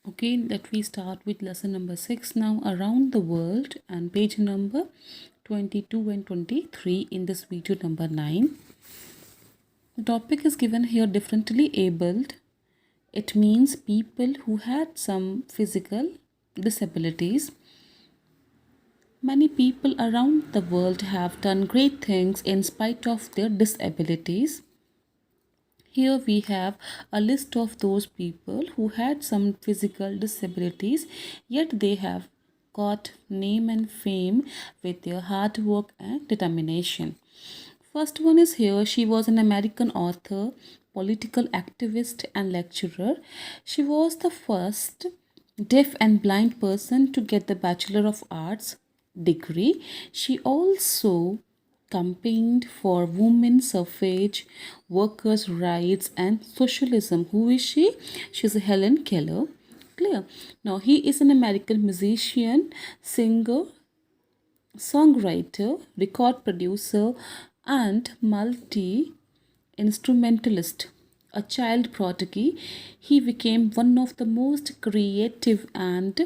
Okay, let me start with lesson number 6 now. Around the world, and page number 22 and 23 in this video number 9. The topic is given here: differently abled. It means people who had some physical disabilities. Many people around the world have done great things in spite of their disabilities. Here we have a list of those people who had some physical disabilities, yet they have got name and fame with their hard work and determination. First one is here. She was an American author, political activist, and lecturer. She was the first deaf and blind person to get the Bachelor of Arts degree. She also campaigned for women's suffrage, workers' rights, and socialism. Who is she? She's Helen Keller. Clear. Now, he is an American musician, singer, songwriter, record producer, and multi instrumentalist. A child prodigy, he became one of the most creative and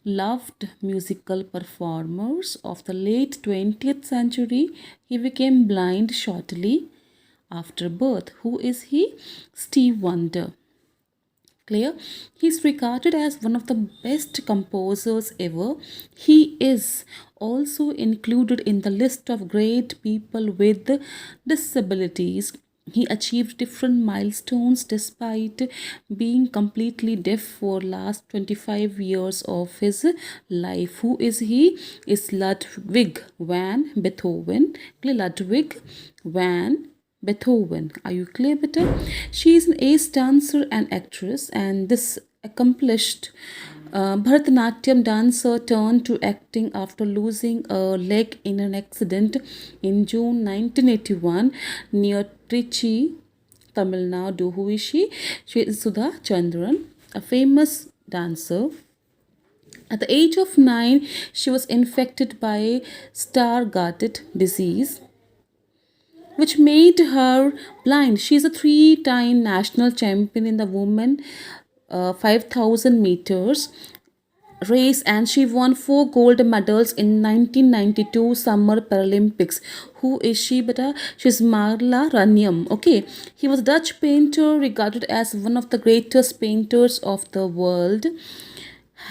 loved musical performers of the late 20th century. He became blind shortly after birth. Who is he? Steve Wonder. Clear? He's regarded as one of the best composers ever. He is also included in the list of great people with disabilities. He achieved different milestones despite being completely deaf for last 25 years of his life. Who is he? Is Ludwig van Beethoven. Ludwig van Beethoven. Are you clear, better? She is an ace dancer and actress, and this accomplished Bharatanatyam dancer turned to acting after losing a leg in an accident in June 1981 near Trichy, Tamil Nadu. Who is she? She is Sudha Chandran, a famous dancer. At the age of 9, she was infected by Stargardt disease, which made her blind. She is a three-time national champion in the women 5,000 meters race, and she won 4 gold medals in 1992 Summer Paralympics. Who is she, beta? She's Marla Ranium. Okay, he was a Dutch painter regarded as one of the greatest painters of the world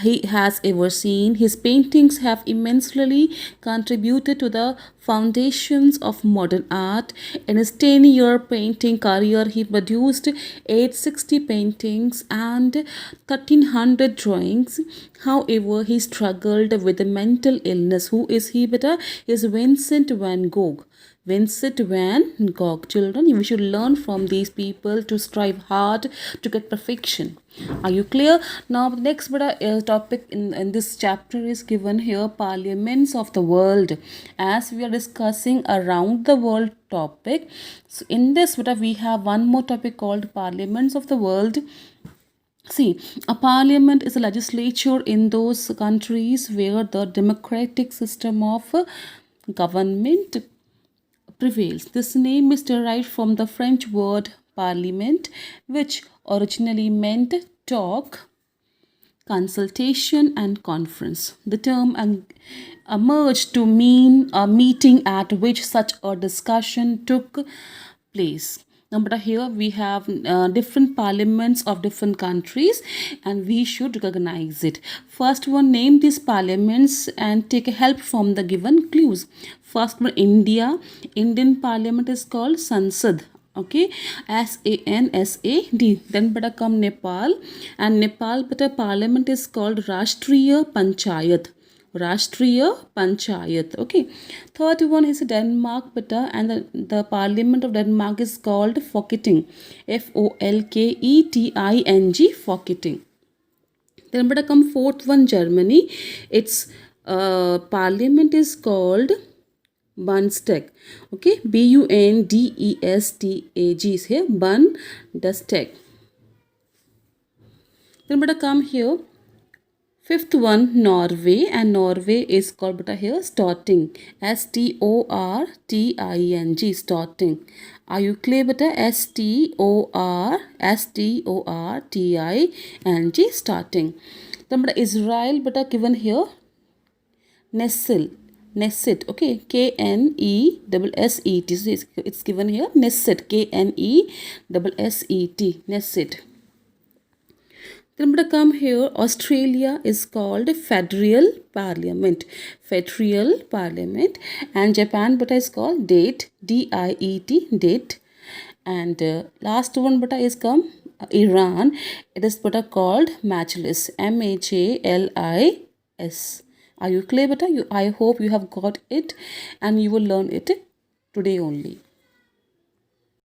he has ever seen. His paintings have immensely contributed to the foundations of modern art. In his 10-year painting career, he produced 860 paintings and 1300 drawings. However, he struggled with a mental illness. Who is he, beta? Is Vincent van Gogh. Vincent van Gogh. Children, we should learn from these people to strive hard to get perfection. Are you clear? Now, the next topic in this chapter is given here: parliaments of the world. As we are discussing around the world topic, so in this we have one more topic called parliaments of the world. See, a parliament is a legislature in those countries where the democratic system of government prevails. This name is derived from the French word parliament, which originally meant talk, consultation, and conference. The term emerged to mean a meeting at which such a discussion took place. Now, but here we have different parliaments of different countries, and we should recognize it. First one, name these parliaments and take help from the given clues. First one, India. Indian parliament is called Sansad. Okay, SANSAD. Then beta come Nepal, and Nepal beta parliament is called Rashtriya Panchayat. Rashtriya Panchayat. Okay. Third one is Denmark, beta, and the parliament of Denmark is called Folketing. Folketing. Folketing. Then beta come fourth one, Germany. Its parliament is called Bundestag. Okay, Bundestag is here. Bundestag. Then beta come here. Fifth one, Norway, and Norway is called beta here Storting. Storting. Storting. Are you clear beta? STORTING starting. നമ്മുടെ Israel beta given here Nestle. Knesset, okay, KNESSET. So it's given here Knesset, KNESSET, Knesset. Then I'm going to come here. Australia is called Federal Parliament. Federal Parliament. And Japan beta is called DIET. DIET. DIET. And last one beta is come Iran. It is beta called Majlis. MAJLIS. Are you clear beta? I hope you have got it and you will learn it today only.